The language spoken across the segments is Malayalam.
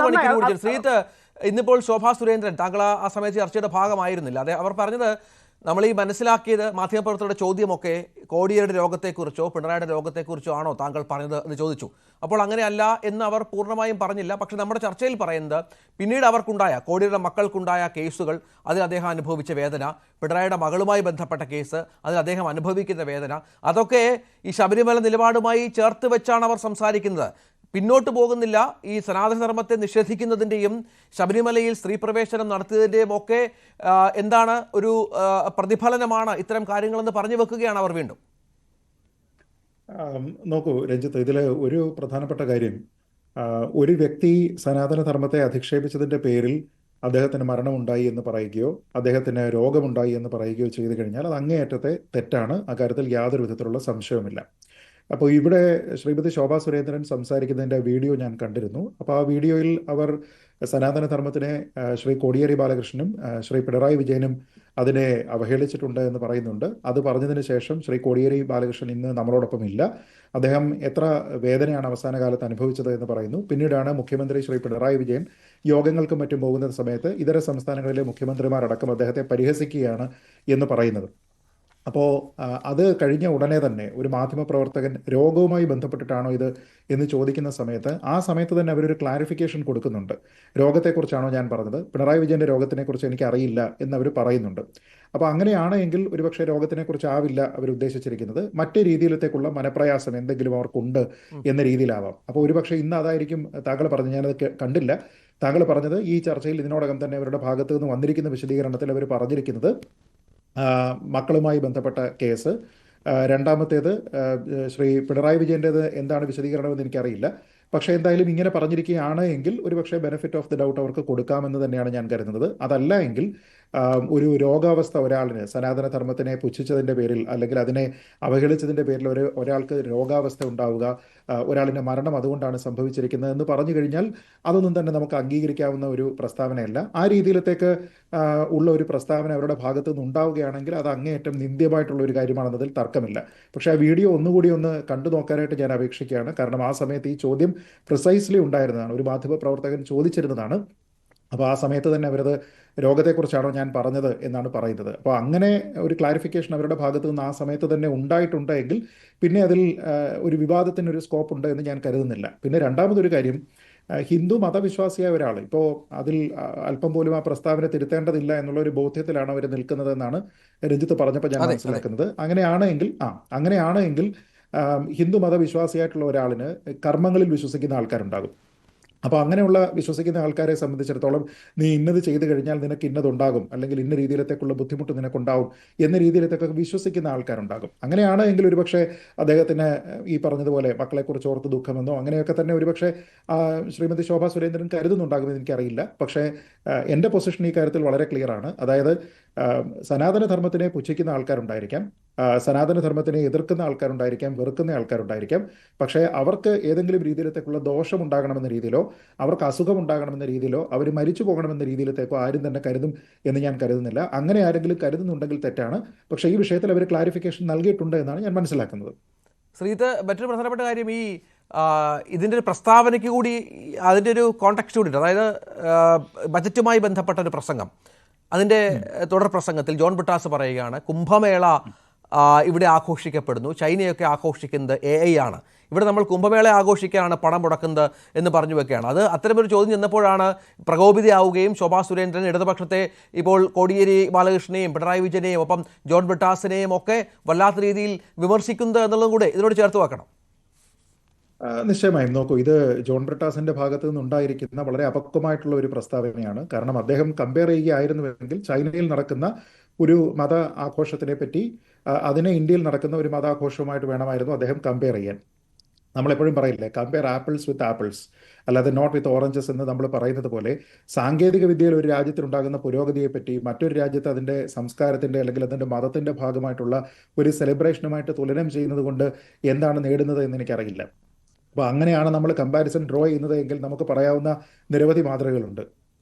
മണിക്കൂർ കൂടി ശ്രീത്ത് ഇന്നിപ്പോൾ ശോഭാ സുരേന്ദ്രൻ താങ്കൾ ആ സമയത്ത് ചർച്ചയുടെ ഭാഗമായിരുന്നില്ല. അവർ പറഞ്ഞത് നമ്മൾ ഈ മനസ്സിലാക്കിയത് മാധ്യമപ്രവർത്തകരുടെ ചോദ്യമൊക്കെ കോടിയേരിയുടെ രോഗത്തെക്കുറിച്ചോ പിണറായിയുടെ രോഗത്തെക്കുറിച്ചോ ആണോ താങ്കൾ പറഞ്ഞത് എന്ന് ചോദിച്ചു. അപ്പോൾ അങ്ങനെയല്ല എന്ന് അവർ പൂർണ്ണമായും പറഞ്ഞില്ല. പക്ഷെ നമ്മുടെ ചർച്ചയിൽ പറയുന്നത് പിന്നീട് അവർക്കുണ്ടായ കോടിയേരിയുടെ മക്കൾക്കുണ്ടായ കേസുകൾ, അതിൽ അദ്ദേഹം അനുഭവിച്ച വേദന, പിണറായിയുടെ മകളുമായി ബന്ധപ്പെട്ട കേസ്, അതിൽ അദ്ദേഹം അനുഭവിക്കുന്ന വേദന, അതൊക്കെ ഈ ശബരിമല നിലപാടുമായി ചേർത്ത് വെച്ചാണ് അവർ സംസാരിക്കുന്നത്. പിന്നോട്ട് പോകുന്നില്ല. ഈ സനാതനധർമ്മത്തെ നിഷേധിക്കുന്നതിൻ്റെയും ശബരിമലയിൽ സ്ത്രീ പ്രവേശനം നടത്തിയതിൻ്റെയും ഒക്കെ എന്താണ് ഒരു പ്രതിഫലനമാണ് ഇത്തരം കാര്യങ്ങളെന്ന് പറഞ്ഞു വെക്കുകയാണ് അവർ വീണ്ടും. നോക്കൂ രഞ്ജിത്ത്, ഇതിൽ ഒരു പ്രധാനപ്പെട്ട കാര്യം, ഒരു വ്യക്തി സനാതനധർമ്മത്തെ അധിക്ഷേപിച്ചതിൻ്റെ പേരിൽ അദ്ദേഹത്തിന് മരണമുണ്ടായി എന്ന് പറയുകയോ അദ്ദേഹത്തിന് രോഗമുണ്ടായി എന്ന് പറയുകയോ ചെയ്തു കഴിഞ്ഞാൽ അത് അങ്ങേയറ്റത്തെ തെറ്റാണ്. അക്കാര്യത്തിൽ യാതൊരു വിധത്തിലുള്ള സംശയവുമില്ല. അപ്പോൾ ഇവിടെ ശ്രീമതി ശോഭാ സുരേന്ദ്രൻ സംസാരിക്കുന്നതിൻ്റെ വീഡിയോ ഞാൻ കണ്ടിരുന്നു. അപ്പോൾ ആ വീഡിയോയിൽ അവർ സനാതനധർമ്മത്തിനെ ശ്രീ കോടിയേരി ബാലകൃഷ്ണനും ശ്രീ പിണറായി വിജയനും അതിനെ അവഹേളിച്ചിട്ടുണ്ട് എന്ന് പറയുന്നുണ്ട്. അത് പറഞ്ഞതിന് ശേഷം ശ്രീ കോടിയേരി ബാലകൃഷ്ണൻ ഇന്ന് നമ്മളോടൊപ്പം ഇല്ല. അദ്ദേഹം എത്ര വേദനയാണ് അവസാന കാലത്ത് അനുഭവിച്ചത് എന്ന് പറയുന്നു. പിന്നീടാണ് മുഖ്യമന്ത്രി ശ്രീ പിണറായി വിജയൻ യോഗങ്ങൾക്കും മറ്റും പോകുന്ന സമയത്ത് ഇതര സംസ്ഥാനങ്ങളിലെ മുഖ്യമന്ത്രിമാരടക്കം അദ്ദേഹത്തെ പരിഹസിക്കുകയാണ് എന്ന് പറയുന്നത്. അപ്പോൾ അത് കഴിഞ്ഞ ഉടനെ തന്നെ ഒരു മാധ്യമപ്രവർത്തകൻ രോഗവുമായി ബന്ധപ്പെട്ടിട്ടാണോ ഇത് എന്ന് ചോദിക്കുന്ന സമയത്ത് ആ സമയത്ത് തന്നെ അവരൊരു ക്ലാരിഫിക്കേഷൻ കൊടുക്കുന്നുണ്ട്. രോഗത്തെക്കുറിച്ചാണോ ഞാൻ പറഞ്ഞത്, പിണറായി വിജയൻ്റെ രോഗത്തിനെക്കുറിച്ച് എനിക്ക് അറിയില്ല എന്നവർ പറയുന്നുണ്ട്. അപ്പോൾ അങ്ങനെയാണ് എങ്കിൽ ഒരുപക്ഷെ രോഗത്തിനെക്കുറിച്ച് ആവില്ല അവർ ഉദ്ദേശിച്ചിരിക്കുന്നത്, മറ്റു രീതിയിലത്തേക്കുള്ള മനപ്രയാസം എന്തെങ്കിലും അവർക്കുണ്ട് എന്ന രീതിയിലാവാം. അപ്പോൾ ഒരുപക്ഷെ ഇന്ന് അതായിരിക്കും താങ്കൾ പറഞ്ഞു. ഞാനത് കണ്ടില്ല. താങ്കൾ പറഞ്ഞത് ഈ ചർച്ചയിൽ ഇതിനോടകം തന്നെ അവരുടെ ഭാഗത്തു നിന്ന് വന്നിരിക്കുന്ന വിശദീകരണത്തിൽ അവർ പറഞ്ഞിരിക്കുന്നത് മക്കളുമായി ബന്ധപ്പെട്ട കേസ്, രണ്ടാമത്തേത് ശ്രീ പിണറായി വിജയൻ്റേത് എന്താണ് വിശദീകരണമെന്ന് എനിക്കറിയില്ല. പക്ഷേ എന്തായാലും ഇങ്ങനെ പറഞ്ഞിരിക്കുകയാണ് എങ്കിൽ ഒരുപക്ഷെ ബെനിഫിറ്റ് ഓഫ് ദി ഡൗട്ട് അവർക്ക് കൊടുക്കാമെന്ന് തന്നെയാണ് ഞാൻ കരുതുന്നത്. അതല്ല എങ്കിൽ ഒരു രോഗാവസ്ഥ ഒരാളിന് സനാതനധർമ്മത്തിനെ പുച്ഛിച്ചതിൻ്റെ പേരിൽ അല്ലെങ്കിൽ അതിനെ അവഹേളിച്ചതിൻ്റെ പേരിൽ ഒരാൾക്ക് രോഗാവസ്ഥ ഉണ്ടാവുക, ഒരാളിൻ്റെ മരണം അതുകൊണ്ടാണ് സംഭവിച്ചിരിക്കുന്നത് എന്ന് പറഞ്ഞു കഴിഞ്ഞാൽ അതൊന്നും തന്നെ നമുക്ക് അംഗീകരിക്കാവുന്ന ഒരു പ്രസ്താവനയല്ല. ആ രീതിയിലത്തേക്ക് ഉള്ള ഒരു പ്രസ്താവന അവരുടെ ഭാഗത്തു നിന്ന് ഉണ്ടാവുകയാണെങ്കിൽ അത് അങ്ങേയറ്റം നിന്ദ്യമായിട്ടുള്ള ഒരു കാര്യമാണെന്നതിൽ തർക്കമില്ല. പക്ഷേ ആ വീഡിയോ ഒന്നുകൂടി ഒന്ന് കണ്ടു നോക്കാനായിട്ട് ഞാൻ അപേക്ഷിക്കുകയാണ്. കാരണം ആ സമയത്ത് ഈ ചോദ്യം പ്രിസൈസ്ലി ഉണ്ടായിരുന്നതാണ്, ഒരു മാധ്യമപ്രവർത്തകൻ ചോദിച്ചിരുന്നതാണ്. അപ്പോൾ ആ സമയത്ത് തന്നെ അവരത് രോഗത്തെക്കുറിച്ചാണോ ഞാൻ പറഞ്ഞത് എന്നാണ് പറയുന്നത്. അപ്പോൾ അങ്ങനെ ഒരു ക്ലാരിഫിക്കേഷൻ അവരുടെ ഭാഗത്തു നിന്ന് ആ സമയത്ത് തന്നെ ഉണ്ടായിട്ടുണ്ടെങ്കിൽ പിന്നെ അതിൽ ഒരു വിവാദത്തിനൊരു സ്കോപ്പ് ഉണ്ട് എന്ന് ഞാൻ കരുതുന്നില്ല. പിന്നെ രണ്ടാമതൊരു കാര്യം, ഹിന്ദു മതവിശ്വാസിയായ ഒരാൾ ഇപ്പോൾ അതിൽ അല്പം പോലും ആ പ്രസ്താവന തിരുത്തേണ്ടതില്ല എന്നുള്ള ഒരു ബോധ്യത്തിലാണ് അവർ നിൽക്കുന്നത് എന്നാണ് രഞ്ജിത്ത് പറഞ്ഞപ്പോൾ ഞാൻ മനസ്സിലാക്കുന്നത്. അങ്ങനെയാണെങ്കിൽ ഹിന്ദു മതവിശ്വാസിയായിട്ടുള്ള ഒരാളിന് കർമ്മങ്ങളിൽ വിശ്വസിക്കുന്ന ആൾക്കാരുണ്ടാകും. അപ്പോൾ അങ്ങനെയുള്ള വിശ്വസിക്കുന്ന ആൾക്കാരെ സംബന്ധിച്ചിടത്തോളം നീ ഇന്നത് ചെയ്തു കഴിഞ്ഞാൽ നിനക്ക് ഇന്നതുണ്ടാകും, അല്ലെങ്കിൽ ഇന്ന രീതിയിലത്തേക്കുള്ള ബുദ്ധിമുട്ട് നിനക്കുണ്ടാവും എന്ന രീതിയിലത്തേക്കൊക്കെ വിശ്വസിക്കുന്ന ആൾക്കാരുണ്ടാകും. അങ്ങനെയാണ് എങ്കിൽ ഒരുപക്ഷെ അദ്ദേഹത്തിന് ഈ പറഞ്ഞതുപോലെ മക്കളെക്കുറിച്ച് ഓർത്ത് ദുഃഖമെന്നോ അങ്ങനെയൊക്കെ തന്നെ ഒരുപക്ഷെ ശ്രീമതി ശോഭാ സുരേന്ദ്രൻ കരുതുന്നുണ്ടാകുമെന്ന് എനിക്കറിയില്ല. പക്ഷേ എൻ്റെ പൊസിഷൻ ഈ കാര്യത്തിൽ വളരെ ക്ലിയർ ആണ്. അതായത് സനാതനധർമ്മത്തിനെ പുച്ഛിക്കുന്ന ആൾക്കാരുണ്ടായിരിക്കാം, സനാതനധർമ്മത്തിനെ എതിർക്കുന്ന ആൾക്കാരുണ്ടായിരിക്കാം, വെറുക്കുന്ന ആൾക്കാരുണ്ടായിരിക്കാം. പക്ഷേ അവർക്ക് ഏതെങ്കിലും രീതിയിലത്തേക്കുള്ള ദോഷമുണ്ടാകണമെന്ന രീതിയിലോ അവർക്ക് അസുഖമുണ്ടാകണമെന്ന രീതിയിലോ അവർ മരിച്ചു പോകണമെന്ന രീതിയിലത്തേക്കോ ആരും തന്നെ കരുതും എന്ന് ഞാൻ കരുതുന്നില്ല. അങ്ങനെ ആരെങ്കിലും കരുതുന്നുണ്ടെങ്കിൽ തെറ്റാണ്. പക്ഷേ ഈ വിഷയത്തിൽ അവർ ക്ലാരിഫിക്കേഷൻ നൽകിയിട്ടുണ്ട് എന്നാണ് ഞാൻ മനസ്സിലാക്കുന്നത്. ശ്രീത്ത്, മറ്റൊരു പ്രധാനപ്പെട്ട കാര്യം, ഈ ഇതിൻ്റെ ഒരു പ്രസ്താവനയ്ക്ക് കൂടി അതിൻ്റെ ഒരു കോണ്ടെക്സ്റ്റ് കൂടി ഉണ്ട്. അതായത് ബജറ്റുമായി ബന്ധപ്പെട്ട ഒരു പ്രസംഗം, അതിൻ്റെ തുടർ പ്രസംഗത്തിൽ ജോൺ ബ്രിട്ടാസ് പറയുകയാണ് കുംഭമേള ഇവിടെ ആഘോഷിക്കപ്പെടുന്നു, ചൈനയൊക്കെ ആഘോഷിക്കുന്നത് AI ആണ്, ഇവിടെ നമ്മൾ കുംഭമേള ആഘോഷിക്കാനാണ് പണം മുടക്കുന്നത് എന്ന് പറഞ്ഞു വെക്കുകയാണ്. അത് അത്തരമൊരു ചോദ്യം ചെന്നപ്പോഴാണ് പ്രകോപിതയാവുകയും ശോഭാ സുരേന്ദ്രൻ ഇടതുപക്ഷത്തെ ഇപ്പോൾ കോടിയേരി ബാലകൃഷ്ണനെയും പിണറായി വിജയനെയും ഒപ്പം ജോൺ ബ്രിട്ടാസിനെയും ഒക്കെ വല്ലാത്ത രീതിയിൽ വിമർശിക്കുന്നത് എന്നുള്ളതും കൂടെ ഇതിനോട് ചേർത്ത് വെക്കണം. നിശ്ചയമായും നോക്കൂ, ഇത് ജോൺ ബ്രിട്ടാസിന്റെ ഭാഗത്തു നിന്നുണ്ടായിരിക്കുന്ന വളരെ അപക്വമായിട്ടുള്ള ഒരു പ്രസ്താവനയാണ്. കാരണം അദ്ദേഹം കമ്പയർ ചെയ്യുകയായിരുന്നുവെങ്കിൽ ചൈനയിൽ നടക്കുന്ന ഒരു മത ആഘോഷത്തിനെ പറ്റി അതിനെ ഇന്ത്യയിൽ നടക്കുന്ന ഒരു മതാഘോഷവുമായിട്ട് വേണമായിരുന്നു അദ്ദേഹം കമ്പയർ ചെയ്യാൻ. നമ്മളെപ്പോഴും പറയില്ലേ, കമ്പയർ ആപ്പിൾസ് വിത്ത് ആപ്പിൾസ്, അല്ലാതെ നോട്ട് വിത്ത് ഓറഞ്ചസ് എന്ന് നമ്മൾ പറയുന്നത് പോലെ സാങ്കേതിക വിദ്യയിൽ ഒരു രാജ്യത്തിനുണ്ടാകുന്ന പുരോഗതിയെപ്പറ്റി മറ്റൊരു രാജ്യത്ത് അതിൻ്റെ സംസ്കാരത്തിൻ്റെ അല്ലെങ്കിൽ അതിൻ്റെ മതത്തിൻ്റെ ഭാഗമായിട്ടുള്ള ഒരു സെലിബ്രേഷനുമായിട്ട് തുലനം ചെയ്യുന്നത് കൊണ്ട് എന്താണ് നേടുന്നത് എന്ന് എനിക്കറിയില്ല. അപ്പോൾ അങ്ങനെയാണ് നമ്മൾ കമ്പാരിസൺ ഡ്രോ ചെയ്യുന്നത് എങ്കിൽ നമുക്ക് പറയാവുന്ന നിരവധി മാതൃകകളുണ്ട്.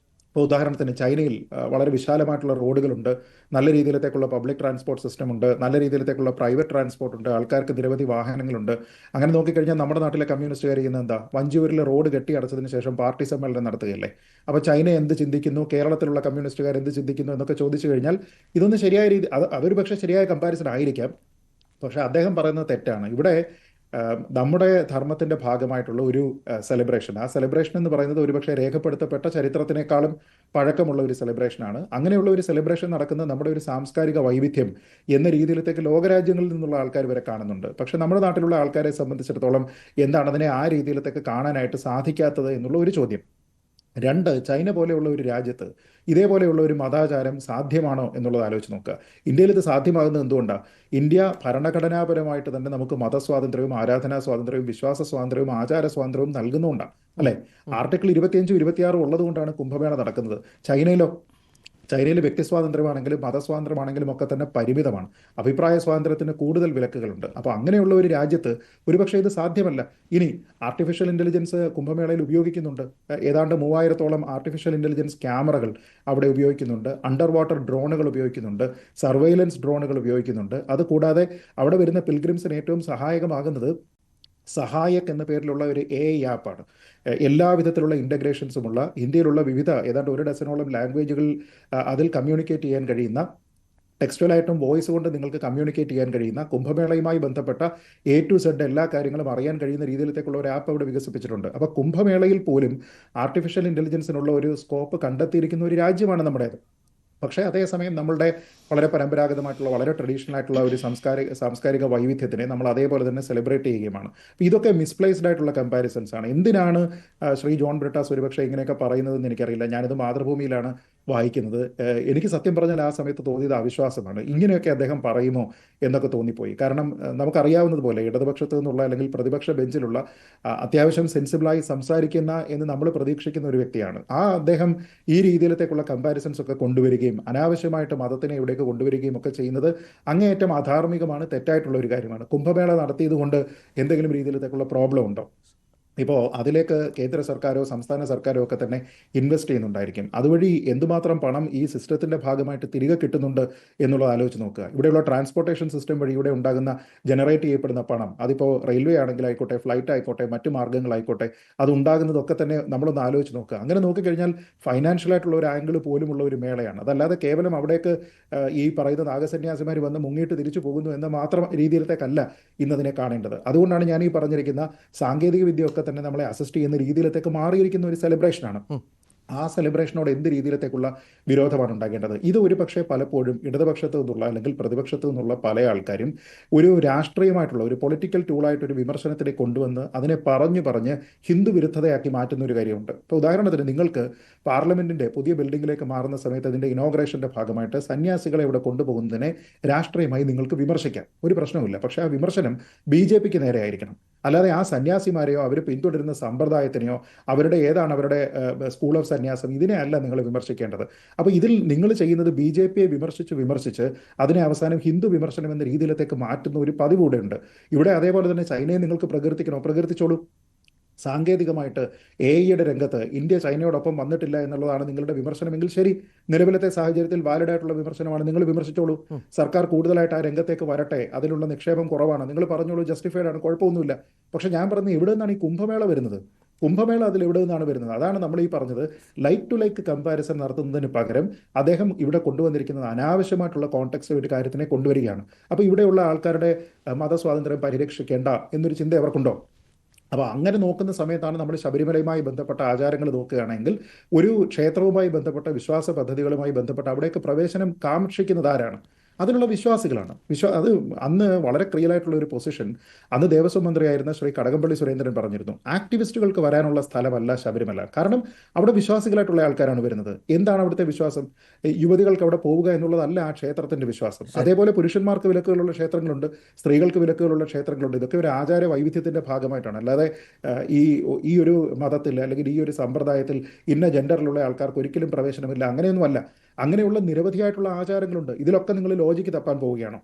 ഇപ്പോൾ ഉദാഹരണത്തിന് ചൈനയിൽ വളരെ വിശാലമായിട്ടുള്ള റോഡുകളുണ്ട്, നല്ല രീതിയിലത്തേക്കുള്ള പബ്ലിക് ട്രാൻസ്പോർട്ട് സിസ്റ്റം ഉണ്ട്, നല്ല രീതിയിലത്തേക്കുള്ള പ്രൈവറ്റ് ട്രാൻസ്പോർട്ട് ഉണ്ട്, ആൾക്കാർക്ക് നിരവധി വാഹനങ്ങളുണ്ട്. അങ്ങനെ നോക്കിക്കഴിഞ്ഞാൽ നമ്മുടെ നാട്ടിലെ കമ്മ്യൂണിസ്റ്റുകാർ ചെയ്യുന്നത് എന്താ? വഞ്ചിയൂരിലെ റോഡ് കെട്ടി അടച്ചതിന് ശേഷം പാർട്ടി സമ്മേളനം നടത്തുകയല്ലേ. അപ്പോൾ ചൈന എന്ത് ചിന്തിക്കുന്നു, കേരളത്തിലുള്ള കമ്മ്യൂണിസ്റ്റുകാർ എന്ത് ചിന്തിക്കുന്നു എന്നൊക്കെ ചോദിച്ചു കഴിഞ്ഞാൽ ഇതൊന്നും ശരിയായ രീതി അതൊരു പക്ഷേ ശരിയായ കമ്പാരിസൺ ആയിരിക്കാം. പക്ഷേ അദ്ദേഹം പറയുന്നത് തെറ്റാണ്. ഇവിടെ നമ്മുടെ ധർമ്മത്തിന്റെ ഭാഗമായിട്ടുള്ള ഒരു സെലിബ്രേഷൻ, ആ സെലിബ്രേഷൻ എന്ന് പറയുന്നത് ഒരുപക്ഷെ രേഖപ്പെടുത്തപ്പെട്ട ചരിത്രത്തിനേക്കാളും പഴക്കമുള്ള ഒരു സെലിബ്രേഷനാണ്. അങ്ങനെയുള്ള ഒരു സെലിബ്രേഷൻ നടക്കുന്നത് നമ്മുടെ ഒരു സാംസ്കാരിക വൈവിധ്യം എന്ന രീതിയിലത്തേക്ക് ലോകരാജ്യങ്ങളിൽ നിന്നുള്ള ആൾക്കാർ വരെ കാണുന്നുണ്ട്. പക്ഷെ നമ്മുടെ നാട്ടിലുള്ള ആൾക്കാരെ സംബന്ധിച്ചിടത്തോളം എന്താണ് അതിനെ ആ രീതിയിലത്തേക്ക് കാണാനായിട്ട് സാധിക്കാത്തത് എന്നുള്ള ഒരു ചോദ്യം. രണ്ട്, ചൈന പോലെയുള്ള ഒരു രാജ്യത്ത് ഇതേപോലെയുള്ള ഒരു മതാചാരം സാധ്യമാണോ എന്നുള്ളത് ആലോചിച്ച് നോക്കുക. ഇന്ത്യയിൽ ഇത് സാധ്യമാകുന്നത് എന്തുകൊണ്ടാണ്? ഇന്ത്യ ഭരണഘടനാപരമായിട്ട് തന്നെ നമുക്ക് മതസ്വാതന്ത്ര്യവും ആരാധനാ സ്വാതന്ത്ര്യവും വിശ്വാസ സ്വാതന്ത്ര്യവും ആചാര സ്വാതന്ത്ര്യവും നൽകുന്നുകൊണ്ടാണ്, അല്ലെ? ആർട്ടിക്കിൾ 25 26 ഉള്ളത് കൊണ്ടാണ് കുംഭമേള നടക്കുന്നത്. ചൈനയിലോ? ചൈനയിൽ വ്യക്തിസ്വാതന്ത്ര്യമാണെങ്കിലും മതസ്വാതന്ത്ര്യമാണെങ്കിലും ഒക്കെ തന്നെ പരിമിതമാണ്. അഭിപ്രായ സ്വാതന്ത്ര്യത്തിന് കൂടുതൽ വിലക്കുകളുണ്ട്. അപ്പോൾ അങ്ങനെയുള്ള ഒരു രാജ്യത്ത് ഒരുപക്ഷെ ഇത് സാധ്യമല്ല. ഇനി ആർട്ടിഫിഷ്യൽ ഇൻ്റലിജൻസ് കുംഭമേളയിൽ ഉപയോഗിക്കുന്നുണ്ട്. ഏതാണ്ട് 3000-ഓളം ആർട്ടിഫിഷ്യൽ ഇൻ്റലിജൻസ് ക്യാമറകൾ അവിടെ ഉപയോഗിക്കുന്നുണ്ട്. അണ്ടർ വാട്ടർ ഡ്രോണുകൾ ഉപയോഗിക്കുന്നുണ്ട്. സർവൈലൻസ് ഡ്രോണുകൾ ഉപയോഗിക്കുന്നുണ്ട്. അതുകൂടാതെ അവിടെ വരുന്ന പിൽഗ്രിംസിന് ഏറ്റവും സഹായകമാകുന്നത് സഹായക് എന്ന പേരിലുള്ള ഒരു AI ആപ്പാണ്. എല്ലാ വിധത്തിലുള്ള ഇൻ്റഗ്രേഷൻസുമുള്ള ഇന്ത്യയിലുള്ള വിവിധ ഏതാണ്ട് 1 ഡസനോളം ലാംഗ്വേജുകൾ അതിൽ കമ്മ്യൂണിക്കേറ്റ് ചെയ്യാൻ കഴിയുന്ന, ടെക്സ്റ്റലായിട്ടും വോയിസ് കൊണ്ട് നിങ്ങൾക്ക് കമ്മ്യൂണിക്കേറ്റ് ചെയ്യാൻ കഴിയുന്ന, കുംഭമേളയുമായി ബന്ധപ്പെട്ട A to Z എല്ലാ കാര്യങ്ങളും അറിയാൻ കഴിയുന്ന രീതിയിലത്തേക്കുള്ള ഒരു ആപ്പ് അവിടെ വികസിപ്പിച്ചിട്ടുണ്ട്. അപ്പോൾ കുംഭമേളയിൽ പോലും ആർട്ടിഫിഷ്യൽ ഇൻ്റലിജൻസിനുള്ള ഒരു സ്കോപ്പ് കണ്ടെത്തിയിരിക്കുന്ന ഒരു രാജ്യമാണ് നമ്മുടേത്. പക്ഷേ അതേസമയം നമ്മളുടെ വളരെ പരമ്പരാഗതമായിട്ടുള്ള വളരെ ട്രഡീഷണൽ ആയിട്ടുള്ള ഒരു സാംസ്കാരിക വൈവിധ്യത്തിനെ നമ്മൾ അതേപോലെ തന്നെ സെലിബ്രേറ്റ് ചെയ്യുകയുമാണ്. അപ്പോൾ ഇതൊക്കെ മിസ്പ്ലേസ്ഡ് ആയിട്ടുള്ള കമ്പാരിസൺസ് ആണ്. എന്തിനാണ് ശ്രീ ജോൺ ബ്രിട്ടാസ് ഒരുപക്ഷെ ഇങ്ങനെയൊക്കെ പറയുന്നതെന്ന് എനിക്കറിയില്ല. ഞാനിത് മാതൃഭൂമിയിലാണ് വായിക്കുന്നത്. എനിക്ക് സത്യം പറഞ്ഞാൽ ആ സമയത്ത് തോന്നിയത് അവിശ്വാസമാണ്. ഇങ്ങനെയൊക്കെ അദ്ദേഹം പറയുമോ എന്നൊക്കെ തോന്നിപ്പോയി. കാരണം നമുക്കറിയാവുന്നതുപോലെ ഇടതുപക്ഷത്ത് നിന്നുള്ള അല്ലെങ്കിൽ പ്രതിപക്ഷ ബെഞ്ചിലുള്ള അത്യാവശ്യം സെൻസിബിളായി സംസാരിക്കുന്ന എന്ന് നമ്മൾ പ്രതീക്ഷിക്കുന്ന ഒരു വ്യക്തിയാണ്. അദ്ദേഹം ഈ രീതിയിലത്തേക്കുള്ള കമ്പാരിസൺസ് ഒക്കെ കൊണ്ടുവരികയും അനാവശ്യമായിട്ട് മതത്തിനെ ഇവിടേക്ക് കൊണ്ടുവരികയും ഒക്കെ ചെയ്യുന്നത് അങ്ങേയറ്റം അധാർമികമാണ്, തെറ്റായിട്ടുള്ള ഒരു കാര്യമാണ്. കുംഭമേള നടത്തിയത് കൊണ്ട് എന്തെങ്കിലും രീതിയിലത്തേക്കുള്ള പ്രോബ്ലം ഉണ്ടോ? ഇപ്പോൾ അതിലേക്ക് കേന്ദ്ര സർക്കാരോ സംസ്ഥാന സർക്കാരോ ഒക്കെ തന്നെ ഇൻവെസ്റ്റ് ചെയ്യുന്നുണ്ടായിരിക്കും. അതുവഴി എന്തുമാത്രം പണം ഈ സിസ്റ്റത്തിൻ്റെ ഭാഗമായിട്ട് തിരികെ കിട്ടുന്നുണ്ട് എന്നുള്ളത് ആലോചിച്ച് നോക്കുക. ഇവിടെയുള്ള ട്രാൻസ്പോർട്ടേഷൻ സിസ്റ്റം വഴി ഇവിടെ ഉണ്ടാകുന്ന ജനറേറ്റ് ചെയ്യപ്പെടുന്ന പണം, അതിപ്പോൾ റെയിൽവേ ആണെങ്കിലായിക്കോട്ടെ, ഫ്ലൈറ്റ് ആയിക്കോട്ടെ, മറ്റു മാർഗ്ഗങ്ങളായിക്കോട്ടെ, അത് ഉണ്ടാകുന്നതൊക്കെ തന്നെ നമ്മളൊന്ന് ആലോചിച്ച് നോക്കുക. അങ്ങനെ നോക്കിക്കഴിഞ്ഞാൽ ഫൈനാൻഷ്യലായിട്ടുള്ള ഒരു ആംഗിൾ പോലുമുള്ള ഒരു മേളയാണ്. അതല്ലാതെ കേവലം അവിടേക്ക് ഈ പറയുന്ന നാഗസന്യാസിമാർ വന്ന് മുങ്ങിയിട്ട് തിരിച്ചു പോകുന്നു എന്ന മാത്രം രീതിയിലത്തേക്കല്ല ഇന്നതിനെ കാണേണ്ടത്. അതുകൊണ്ടാണ് ഞാൻ ഈ പറഞ്ഞിരിക്കുന്ന സാങ്കേതിക വിദ്യയൊക്കെ തന്നെ നമ്മളെ അസിസ്റ്റ് ചെയ്യുന്ന രീതിയിലത്തേക്ക് മാറിയിരിക്കുന്ന ഒരു സെലിബ്രേഷനാണ്. ആ സെലിബ്രേഷനോട് എന്ത് രീതിയിലത്തേക്കുള്ള വിരോധമാണ് ഉണ്ടാകേണ്ടത്? ഇത് ഒരു പക്ഷേ പലപ്പോഴും ഇടതുപക്ഷത്തു നിന്നുള്ള അല്ലെങ്കിൽ പ്രതിപക്ഷത്തു നിന്നുള്ള പല ആൾക്കാരും ഒരു രാഷ്ട്രീയമായിട്ടുള്ള ഒരു പൊളിറ്റിക്കൽ ടൂളായിട്ടൊരു വിമർശനത്തിലേക്ക് കൊണ്ടുവന്ന് അതിനെ പറഞ്ഞ് ഹിന്ദു വിരുദ്ധതയാക്കി മാറ്റുന്ന ഒരു കാര്യമുണ്ട്. ഇപ്പോൾ ഉദാഹരണത്തിന് നിങ്ങൾക്ക് പാർലമെന്റിന്റെ പുതിയ ബിൽഡിങ്ങിലേക്ക് മാറുന്ന സമയത്ത് അതിൻ്റെ ഇനോഗ്രേഷന്റെ ഭാഗമായിട്ട് സന്യാസികളെ ഇവിടെ കൊണ്ടുപോകുന്നതിനെ രാഷ്ട്രീയമായി നിങ്ങൾക്ക് വിമർശിക്കാം, ഒരു പ്രശ്നവുമില്ല. പക്ഷേ ആ വിമർശനം BJPക്ക് നേരെ ആയിരിക്കണം. അല്ലാതെ ആ സന്യാസിമാരെയോ അവർ പിന്തുടരുന്ന സമ്പ്രദായത്തിനെയോ അവരുടെ സ്കൂൾ ഓഫ് സന്യാസം ഇതിനെ അല്ല നിങ്ങൾ വിമർശിക്കേണ്ടത്. അപ്പോൾ ഇതിൽ നിങ്ങൾ ചെയ്യുന്നത് BJPയെ വിമർശിച്ച് അതിനെ അവസാനം ഹിന്ദു വിമർശനം എന്ന രീതിയിലത്തേക്ക് മാറ്റുന്ന ഒരു പതിവ് ഇവിടെ ഉണ്ട്. ഇവിടെ അതേപോലെ തന്നെ ചൈനയെ നിങ്ങൾക്ക് പ്രകീർത്തിച്ചോളൂ. സാങ്കേതികമായിട്ട് AI രംഗത്ത് ഇന്ത്യ ചൈനയോടൊപ്പം വന്നിട്ടില്ല എന്നുള്ളതാണ് നിങ്ങളുടെ വിമർശനമെങ്കിൽ ശരി, നിലവിലത്തെ സാഹചര്യത്തിൽ വാലിഡ് ആയിട്ടുള്ള വിമർശനമാണ്, നിങ്ങൾ വിമർശിച്ചോളൂ. സർക്കാർ കൂടുതലായിട്ട് ആ രംഗത്തേക്ക് വരട്ടെ, അതിലുള്ള നിക്ഷേപം കുറവാണ്, നിങ്ങൾ പറഞ്ഞോളൂ, ജസ്റ്റിഫൈഡ് ആണ്, കുഴപ്പമൊന്നുമില്ല. പക്ഷെ ഞാൻ പറഞ്ഞു, എവിടെ നിന്നാണ് ഈ കുംഭമേള വരുന്നത്? കുംഭമേള അതിൽ എവിടെ നിന്നാണ് വരുന്നത്? അതാണ് നമ്മൾ ഈ പറഞ്ഞത്. ലൈക്ക് ടു ലൈക്ക് കമ്പാരിസൺ നടത്തുന്നതിന് പകരം അദ്ദേഹം ഇവിടെ കൊണ്ടുവന്നിരിക്കുന്നത് അനാവശ്യമായിട്ടുള്ള കോൺടെക്സ്റ്റ് ഒരു കാര്യത്തിനെ കൊണ്ടുവരികയാണ്. അപ്പോൾ ഇവിടെയുള്ള ആൾക്കാരുടെ മതസ്വാതന്ത്ര്യം പരിരക്ഷിക്കേണ്ട എന്നൊരു ചിന്ത അവർക്കുണ്ടോ? അപ്പോൾ അങ്ങനെ നോക്കുന്ന സമയത്താണ് നമ്മൾ ശബരിമലയുമായി ബന്ധപ്പെട്ട ആചാരങ്ങൾ നോക്കുകയാണെങ്കിൽ ഒരു ക്ഷേത്രവുമായി ബന്ധപ്പെട്ട വിശ്വാസ പദ്ധതികളുമായി ബന്ധപ്പെട്ട അവിടേക്ക് പ്രവേശനം കാക്ഷിക്കുന്നത് ആരാണ്? അതിലുള്ള വിശ്വാസികളാണ്. അത് അന്ന് വളരെ ക്ലിയറായിട്ടുള്ള ഒരു പൊസിഷൻ അന്ന് ദേവസ്വം മന്ത്രിയായിരുന്ന ശ്രീ കടകംപള്ളി സുരേന്ദ്രൻ പറഞ്ഞിരുന്നു. ആക്ടിവിസ്റ്റുകൾക്ക് വരാനുള്ള സ്ഥലമല്ല ശബരിമല, കാരണം അവിടെ വിശ്വാസികളായിട്ടുള്ള ആൾക്കാരാണ് വരുന്നത്. എന്താണ് അവിടുത്തെ വിശ്വാസം? യുവതികൾക്ക് അവിടെ പോവുക എന്നുള്ളതല്ല ആ ക്ഷേത്രത്തിന്റെ വിശ്വാസം. അതേപോലെ പുരുഷന്മാർക്ക് വിലക്കുകളുള്ള ക്ഷേത്രങ്ങളുണ്ട്, സ്ത്രീകൾക്ക് വിലക്കുകളുള്ള ക്ഷേത്രങ്ങളുണ്ട്. ഇതൊക്കെ ഒരു ആചാര വൈവിധ്യത്തിന്റെ ഭാഗമായിട്ടാണ്. അല്ലാതെ ഈ ഒരു മതത്തിൽ അല്ലെങ്കിൽ ഈ ഒരു സമ്പ്രദായത്തിൽ ഇന്ന ജെൻഡറിലുള്ള ആൾക്കാർക്ക് ഒരിക്കലും പ്രവേശനമില്ല, അങ്ങനെയൊന്നുമല്ല. അങ്ങനെയുള്ള നിരവധിയായിട്ടുള്ള ആചാരങ്ങളുണ്ട്. ഇതിലൊക്കെ നിങ്ങൾ ലോജിക്ക് തപ്പാൻ പോവുകയാണോ?